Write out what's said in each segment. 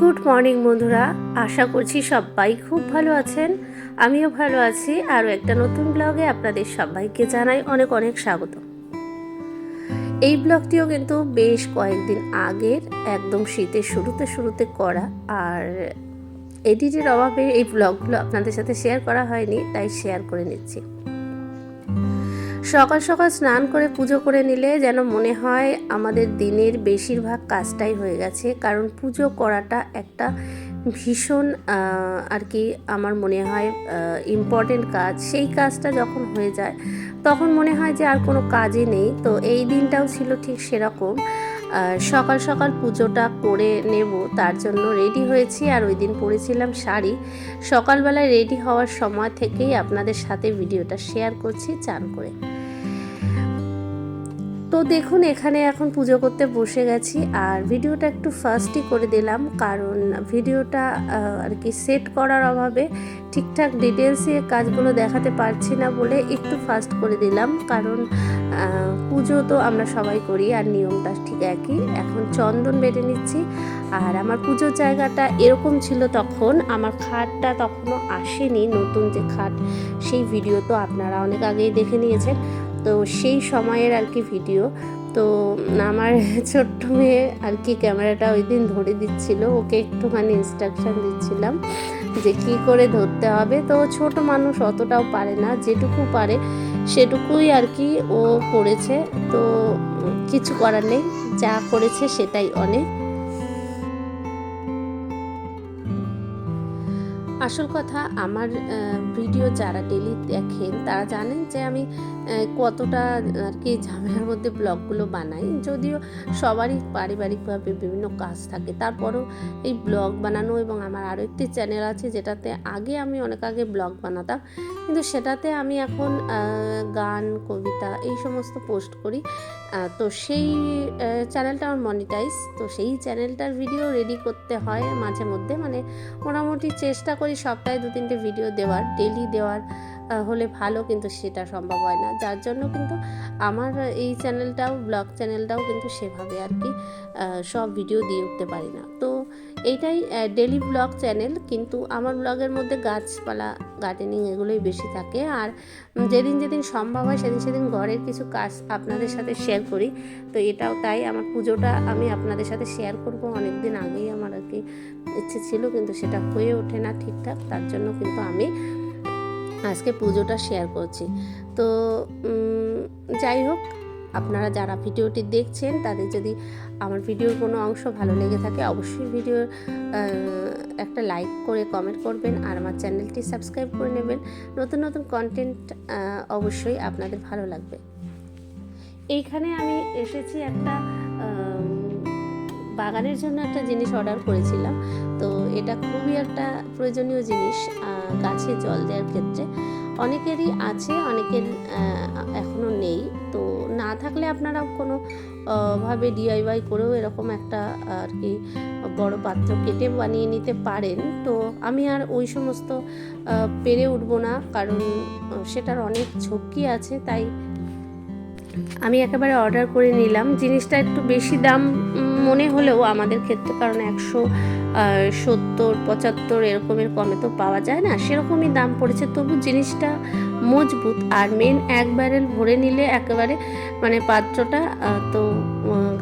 Good morning বন্ধুরা, আশা করছি সবাই খুব ভালো আছেন। আমিও ভালো আছি। আরও একটা নতুন ব্লগে আপনাদের সবাইকে জানাই অনেক অনেক স্বাগত। এই ব্লগটিও কিন্তু বেশ কয়েকদিন আগের, একদম শীতের শুরুতে করা, আর এডিটের অভাবে এই ব্লগগুলো আপনাদের সাথে শেয়ার করা হয়নি, তাই শেয়ার করে নিচ্ছি। সকাল সকাল স্নান করে পুজো করে নিলে যেন মনে হয় আমাদের দিনের বেশিরভাগ কাজটাই হয়ে গেছে, কারণ পুজো করাটা একটা ভীষণ আর কি আমার মনে হয় ইম্পর্টেন্ট কাজ। সেই কাজটা যখন হয়ে যায় তখন মনে হয় যে আর কোনো কাজই নেই। তো এই দিনটাও ছিল ঠিক সেরকম। সকাল সকাল পুজোটা করে নেব তার জন্য রেডি হয়েছি, আর ওই দিন পরেছিলাম শাড়ি। সকালবেলায় রেডি হওয়ার সময় থেকেই আপনাদের সাথে ভিডিওটা শেয়ার করছি চান করে। তো দেখুন, এখানে এখন পুজো করতে বসে গেছি, আর ভিডিওটা একটু ফাস্টই করে দিলাম, কারণ ভিডিওটা আর কি সেট করার অভাবে ঠিকঠাক ডিটেলসে কাজগুলো দেখাতে পারছি না বলে একটু ফাস্ট করে দিলাম। কারণ পুজো তো আমরা সবাই করি, আর নিয়মটা ঠিক একই। এখন চন্দন বেটে নিচ্ছি। আর আমার পুজোর জায়গাটা এরকম ছিল তখন, আমার খাটটা তখনও আসেনি, নতুন যে খাট সেই ভিডিও তো আপনারা অনেক আগেই দেখে নিয়েছেন। তো সেই সময়ের আর কি ভিডিও। তো আমার ছোট্ট মেয়ে আর কি ক্যামেরাটা ওই দিন ধরে দিচ্ছিল, ওকে একটুখানি ইনস্ট্রাকশান দিচ্ছিলাম যে কী করে ধরতে হবে। তো ছোট মানুষ অতটাও পারে না, যেটুকু পারে সেটুকুই আর কি ও করেছে। তো কিছু করার নেই, যা করেছে সেটাই অনেক। আসল কথা, আমার ভিডিও যারা ডেলি দেখেন তারা জানেন যে আমি কতটা আর কি ঝামেলার মধ্যে ব্লগগুলো বানাই। যদিও সবারই পারিবারিকভাবে বিভিন্ন কাজ থাকে, তারপরেও এই ব্লগ বানানো, এবং আমার আরও একটি চ্যানেল আছে যেটাতে আগে আমি অনেক আগে ব্লগ বানাতাম, কিন্তু সেটাতে আমি এখন গান, কবিতা এই সমস্ত পোস্ট করি। তো সেই চ্যানেলটা আমার মনিটাইজ। তো সেই চ্যানেলটার ভিডিও রেডি করতে হয় মাঝে মধ্যে, মানে মোটামুটি চেষ্টা করি সপ্তাহে 2-3টে ভিডিও দেওয়ার, ডেলি দেওয়ার হলে ভালো, কিন্তু সেটা সম্ভব হয় না। যার জন্য কিন্তু আমার এই চ্যানেলটাও, ব্লগ চ্যানেলটাও কিন্তু সেভাবে আর কি সব ভিডিও দিয়ে উঠতে পারি না। তো এইটাই ডেলি ব্লগ চ্যানেল, কিন্তু আমার ব্লগের মধ্যে গাছপালা, গার্ডেনিং এগুলোই বেশি থাকে। আর যেদিন যেদিন সম্ভব হয় সেদিন ঘরের কিছু কাজ আপনাদের সাথে শেয়ার করি। তো এটাও তাই, আমার পুজোটা আমি আপনাদের সাথে শেয়ার করব অনেক দিন আগেই আমার আর কি ইচ্ছে ছিল, কিন্তু সেটা হয়ে ওঠে না ঠিকঠাক। তার জন্য কিন্তু আমি আজকে পুজোটা শেয়ার করছি। তো যাই হোক, আপনারা যারা ভিডিওটি দেখছেন তাদের যদি আমার ভিডিওর কোনো অংশ ভালো লেগে থাকে অবশ্যই ভিডিওর একটা লাইক করে কমেন্ট করবেন, আর আমার চ্যানেলটি সাবস্ক্রাইব করে নেবেন। নতুন নতুন কন্টেন্ট অবশ্যই আপনাদের ভালো লাগবে। এইখানে আমি এসেছি একটা বাগানের জন্য একটা জিনিস অর্ডার করেছিলাম। তো এটা খুবই একটা প্রয়োজনীয় জিনিস গাছে জল দেওয়ার ক্ষেত্রে। অনেকেরই আছে, অনেকের এখনও নেই। তো না থাকলে আপনারা কোনো ভাবে ডিআইওয়াই করেও এরকম একটা আর কি বড় পাত্র কেটে বানিয়ে নিতে পারেন। তো আমি আর ওই সমস্ত পেরে উঠবো না, কারণ সেটার অনেক ঝক্কি আছে, তাই আমি একেবারে অর্ডার করে নিলাম। জিনিসটা একটু বেশি দাম মনে হলেও আমাদের ক্ষেত্রে, কারণ 170-75 এরকমের কমে তো পাওয়া যায় না, সেরকমই দাম পড়েছে। তবু জিনিসটা মজবুত, আর মেন এক ব্যারেল ভরে নিলে একেবারে মানে পাত্রটা, তো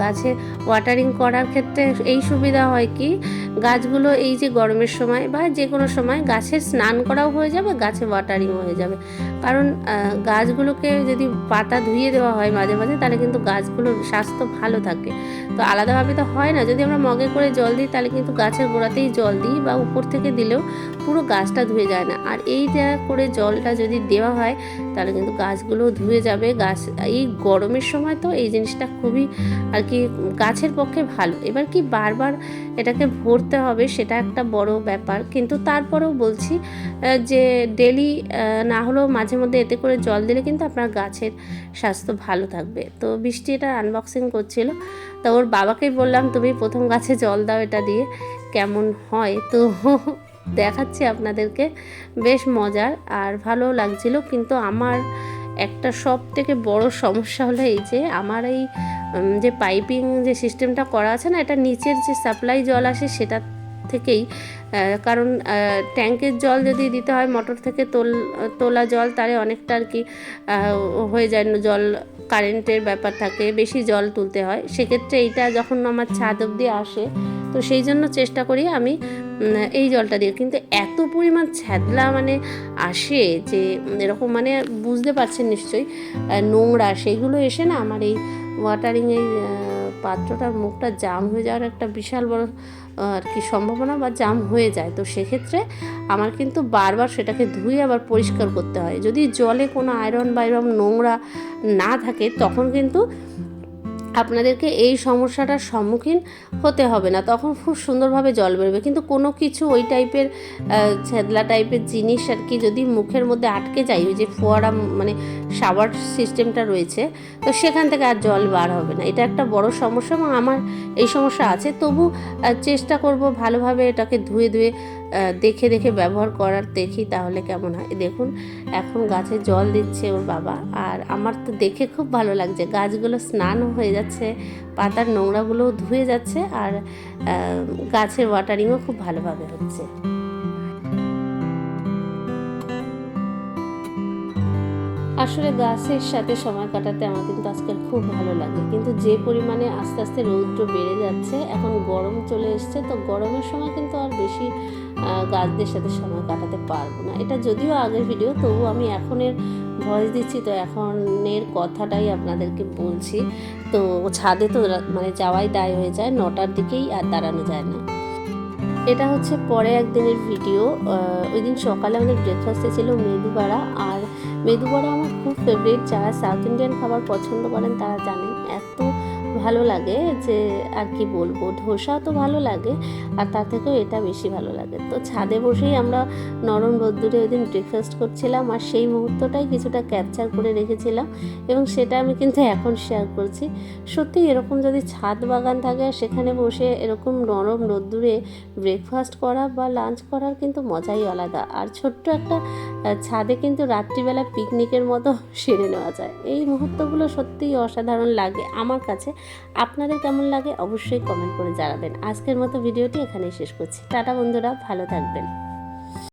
গাছে ওয়াটারিং করার ক্ষেত্রে এই সুবিধা হয় কি, গাছগুলো এই যে গরমের সময় বা যে কোনো সময় গাছের স্নান করাও হয়ে যাবে, গাছে ওয়াটারিং হয়ে যাবে। কারণ গাছগুলোকে যদি পাতা ধুইয়ে দেওয়া হয় মাঝে মাঝে, তাহলে কিন্তু গাছগুলোর স্বাস্থ্য ভালো থাকে। তো আলাদাভাবে তো হয় না, যদি আমরা মগে করে জল দিই তাহলে কিন্তু গাছের গোড়াতেই জল দিই, বা উপর থেকে দিলেও পুরো গাছটা ধুয়ে যায় না। আর এই জায়গা করে জলটা যদি দেওয়া হয় তাহলে কিন্তু গাছগুলো ধুয়ে যাবে। গাছ এই গরমের সময় তো এই জিনিসটা খুবই আর কি গাছের পক্ষে ভালো। এবার কি বারবার এটাকে ভরতে হবে সেটা একটা বড় ব্যাপার, কিন্তু তারপরেও বলছি যে ডেলি না হলেও মাঝে মধ্যে এতে করে জল দিলে কিন্তু আপনার গাছের স্বাস্থ্য ভালো থাকবে। তো বৃষ্টি এটা আনবক্সিং করছিল, তো ওর বাবাকেই বললাম তুমি প্রথম গাছে জল দাও এটা দিয়ে, কেমন হয়। তো দেখাচ্ছি আপনাদেরকে, বেশ মজার আর ভালো লাগছিল। কিন্তু আমার একটা সব থেকে বড় সমস্যা হলো এই যে আমার এই যে পাইপিং যে সিস্টেমটা করা আছে না, এটা নিচের যে সাপ্লাই জল আসে সেটা থেকেই, কারণ ট্যাঙ্কের জল যদি দিতে হয় মোটর থেকে তোলা জল, তাহলে অনেকটা আর কি হয়ে যায়, জল কারেন্টের ব্যাপার থাকে, বেশি জল তুলতে হয়। সেক্ষেত্রে এইটা যখন আমার ছাদ অবধি আসে, তো সেই জন্য চেষ্টা করি আমি এই জলটা দিয়ে। কিন্তু এত পরিমাণ ছ্যাদলা মানে আসে যে এরকম, মানে বুঝতে পারছেন নিশ্চয়ই, নোংরা, সেইগুলো এসে না আমার এই ওয়াটারিং এই পাত্রটার মুখটা জাম হয়ে যাওয়ার একটা বিশাল বড় আর কি সম্ভাবনা, বা জাম হয়ে যায়। তো সেক্ষেত্রে আমার কিন্তু বারবার সেটাকে ধুয়ে আবার পরিষ্কার করতে হয়। যদি জলে কোনো আয়রন বা এরকম নোংরা না থাকে, তখন কিন্তু আপনাদেরকে এই সমস্যাটার সম্মুখীন হতে হবে না, তখন খুব সুন্দরভাবে জল বেরোবে। কিন্তু কোনো কিছু ওই টাইপের ছেদলা টাইপের জিনিস আর কি যদি মুখের মধ্যে আটকে যায়, ওই যে ফোয়ারা মানে শাওয়ার সিস্টেমটা রয়েছে, তো সেখান থেকে আর জল বার হবে না। এটা একটা বড় সমস্যা, এবং আমার এই সমস্যা আছে। তবু চেষ্টা করব ভালোভাবে এটাকে ধুয়ে দেখে দেখে ব্যবহার করার, দেখি তাহলে কেমন হয়। দেখুন এখন গাছে জল দিচ্ছে ওর বাবা, আর আমার তো দেখে খুব ভালো লাগছে। গাছগুলো স্নানও হয়ে যাচ্ছে, পাতার নোংরাগুলোও ধুয়ে যাচ্ছে, আর গাছের ওয়াটারিংও খুব ভালোভাবে হচ্ছে। আসলে গাছের সাথে সময় কাটাতে আমার কিন্তু আজকাল খুব ভালো লাগে, কিন্তু যে পরিমাণে আস্তে আস্তে রৌদ্র বেড়ে যাচ্ছে, এখন গরম চলে এসছে, তো গরমের সময় কিন্তু আর বেশি গাছদের সাথে সময় কাটাতে পারবো না। এটা যদিও আগের ভিডিও, তবু আমি এখনের ভয়েস দিচ্ছি, তো এখনের কথাটাই আপনাদেরকে বলছি। তো ছাদে তো মানে যাওয়াই দায় হয়ে যায়, 9টার দিকেই আর দাঁড়ানো যায় না। এটা হচ্ছে পরে একদিনের ভিডিও। ওই দিন সকালে আমাদের ব্রেকফাস্টে ছিল মেদু বড়া, আর মেদু বড়া আমার খুব ফেভারিট। যারা সাউথ ইন্ডিয়ান খাবার পছন্দ করেন তারা জানেন এত ভালো লাগে যে আর কি বলবো। ধোসা তো ভালো লাগে, আর তার থেকেও এটা বেশি ভালো লাগে। তো ছাদে বসেই আমরা নরম রোদ্দুরে ওই দিন ব্রেকফাস্ট করছিলাম, আর সেই মুহূর্তটাই কিছুটা ক্যাপচার করে রেখেছিলাম, এবং সেটা আমি কিন্তু এখন শেয়ার করছি। সত্যি এরকম যদি ছাদ বাগান থাকে, আর সেখানে বসে এরকম নরম রোদ্দুরে ব্রেকফাস্ট করা বা লাঞ্চ করার কিন্তু মজাই আলাদা। আর ছোট্ট একটা ছাদে কিন্তু রাত্রিবেলা পিকনিকের মতো সেরে নেওয়া যায়। এই মুহূর্তগুলো সত্যিই অসাধারণ লাগে আমার কাছে। আপনাদের কেমন লাগে অবশ্যই কমেন্ট করে জানাবেন। আজকের মতো ভিডিওটি এখানেই শেষ করছি। টাটা বন্ধুরা, ভালো থাকবেন।